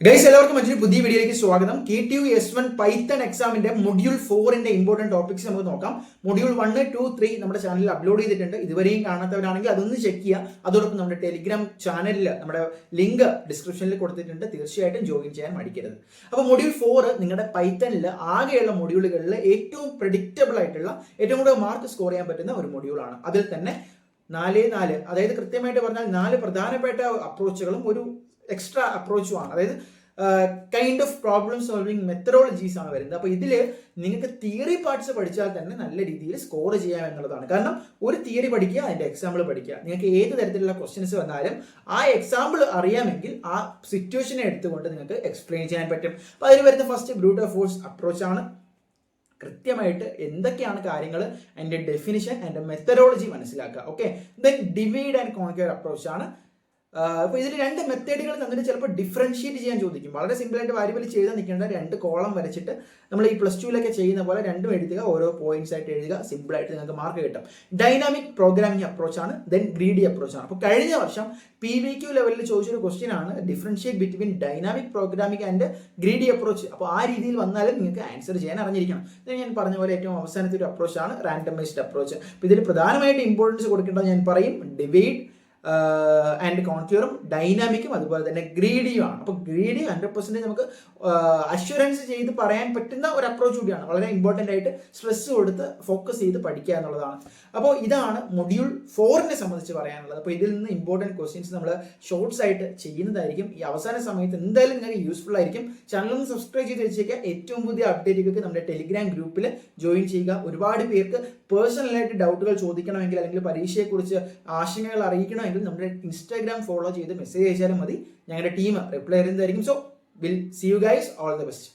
Guys, എല്ലാവർക്കും മറ്റൊരു പുതിയ വീഡിയോയിലേക്ക് സ്വാഗതം. KTU S1 പൈത്തൺ എക്സാമിന്റെ മൊഡ്യൂൾ 4ന്റെ ഇമ്പോർട്ടന്റ് ടോപ്പിക്സ് നമുക്ക് നോക്കാം. മൊഡ്യൂൾ 1, 2, 3 നമ്മുടെ ചാനലിൽ അപ്ലോഡ് ചെയ്തിട്ടുണ്ട്. ഇതുവരെയും കാണാത്തവരാണെങ്കിൽ അതൊന്ന് ചെക്ക് ചെയ്യുക. അതോടൊപ്പം നമ്മുടെ ടെലിഗ്രാം ചാനലിൽ നമ്മുടെ ലിങ്ക് ഡിസ്ക്രിപ്ഷനിൽ കൊടുത്തിട്ടുണ്ട്. തീർച്ചയായിട്ടും ജോയിൻ ചെയ്യാൻ മടിക്കരുത്. അപ്പോൾ മൊഡ്യൂൾ 4 നിങ്ങളുടെ പൈത്തണിൽ ആകെയുള്ള മൊഡ്യൂളുകളിൽ ഏറ്റവും പ്രെഡിക്റ്റബിൾ ആയിട്ടുള്ള ഏറ്റവും കൂടുതൽ മാർക്ക് സ്കോർ ചെയ്യാൻ പറ്റുന്ന ഒരു മൊഡ്യൂളാണ്. അതിൽ തന്നെ 4 അതായത് കൃത്യമായിട്ട് പറഞ്ഞാൽ 4 പ്രധാനപ്പെട്ട അപ്രോച്ചുകളും ഒരു എക്സ്ട്രാ അപ്രോച്ചുമാണ്. അതായത് kind of problem solving methodologies ആണ് വരുന്നത്. അപ്പോൾ ഇതിൽ നിങ്ങൾക്ക് തിയറി പാർട്സ് പഠിച്ചാൽ തന്നെ നല്ല രീതിയിൽ സ്കോർ ചെയ്യാം എന്നുള്ളതാണ്. കാരണം ഒരു തിയറി പഠിക്കുക, അതിൻ്റെ എക്സാമ്പിൾ പഠിക്കുക. നിങ്ങൾക്ക് ഏത് തരത്തിലുള്ള ക്വസ്റ്റ്യൻസ് വന്നാലും ആ എക്സാമ്പിൾ അറിയാമെങ്കിൽ ആ സിറ്റുവേഷനെ എടുത്തുകൊണ്ട് നിങ്ങൾക്ക് എക്സ്പ്ലെയിൻ ചെയ്യാൻ പറ്റും. അപ്പോൾ അതിൽ വരുന്ന ഫസ്റ്റ് ബ്രൂട്ട് ഫോഴ്സ് അപ്രോച്ചാണ്. കൃത്യമായിട്ട് എന്തൊക്കെയാണ് കാര്യങ്ങൾ, അതിൻ്റെ ഡെഫിനിഷൻ, അതിൻ്റെ മെത്തഡോളജി മനസ്സിലാക്കുക. Okay, then divide and conquer അപ്രോച്ചാണ്. അപ്പോൾ ഇതിൽ 2 മെത്തേഡുകൾ തന്നിട്ട് ചിലപ്പോൾ ഡിഫറൻഷിയേറ്റ് ചെയ്യാൻ ചോദിക്കും. വളരെ സിമ്പിളായിട്ട് വാരിയബിൾ ചെയ്താൽ നിൽക്കേണ്ട 2 കോളം വരച്ചിട്ട് നമ്മൾ ഈ +2 ചെയ്യുന്ന പോലെ 2 എഴുതുക, ഓരോ പോയിന്റ്സ് ആയിട്ട് എഴുതുക. സിമ്പിളായിട്ട് നിങ്ങൾക്ക് മാർക്ക് കിട്ടും. ഡൈനാമിക് പ്രോഗ്രാമിംഗ് അപ്രോച്ചാണ്. ദെൻ ഗ്രീഡി അപ്രോച്ചാണ്. അപ്പോൾ കഴിഞ്ഞ വർഷം PVQ ലെവലിൽ ചോദിച്ചൊരു ക്വസ്റ്റ്യൻ ആണ് differentiate between dynamic programming and greedy approach. അപ്പോൾ ആ രീതിയിൽ വന്നാലും നിങ്ങൾക്ക് ആൻസർ ചെയ്യാൻ അറിഞ്ഞിരിക്കണം. ഞാൻ പറഞ്ഞ പോലെ ഏറ്റവും അവസാനത്തെ ഒരു അപ്രോച്ചാണ് റാൻഡമൈസ്ഡ് അപ്രോച്ച്. അപ്പോൾ ഇതിൽ പ്രധാനമായിട്ട് ഇമ്പോർട്ടൻസ് കൊടുക്കേണ്ടത് ഞാൻ പറയും ഡിവൈഡ് ആൻഡ് കോൺക്യൂറും ഡൈനാമിക്കും അതുപോലെ തന്നെ ഗ്രീഡിയുമാണ്. അപ്പോൾ ഗ്രീഡി 100% നമുക്ക് അഷ്വറൻസ് ചെയ്ത് പറയാൻ പറ്റുന്ന ഒരു അപ്രോച്ച് കൂടിയാണ്. വളരെ ഇമ്പോർട്ടൻ്റ് ആയിട്ട് സ്ട്രെസ് കൊടുത്ത് ഫോക്കസ് ചെയ്ത് പഠിക്കുക എന്നുള്ളതാണ്. അപ്പോൾ ഇതാണ് മൊഡ്യൂൾ 4നെ സംബന്ധിച്ച് പറയാനുള്ളത്. അപ്പോൾ ഇതിൽ നിന്ന് ഇമ്പോർട്ടൻറ്റ് ക്വസ്റ്റ്യൻസ് നമ്മൾ ഷോർട്സ് ആയിട്ട് ചെയ്യുന്നതായിരിക്കും. ഈ അവസാന സമയത്ത് എന്തായാലും നിങ്ങൾക്ക് യൂസ്ഫുൾ ആയിരിക്കും. ചാനലൊന്ന് സബ്സ്ക്രൈബ് ചെയ്ത് വെച്ചേക്കുക. ഏറ്റവും പുതിയ അപ്ഡേറ്റുകൾക്ക് നമ്മുടെ ടെലിഗ്രാം ഗ്രൂപ്പിൽ ജോയിൻ ചെയ്യുക. ഒരുപാട് പേർക്ക് പേഴ്സണലായിട്ട് ഡൗട്ടുകൾ ചോദിക്കണമെങ്കിൽ അല്ലെങ്കിൽ പരീക്ഷയെക്കുറിച്ച് ആശങ്കകൾ അറിയിക്കണമെങ്കിൽ നമ്മുടെ ഇൻസ്റ്റാഗ്രാം ഫോളോ ചെയ്ത് മെസ്സേജ് അയച്ചാലും മതി. ഞങ്ങളുടെ ടീം റിപ്ലൈ ചെയ്യുന്നതായിരിക്കും. So will see you guys. All the best.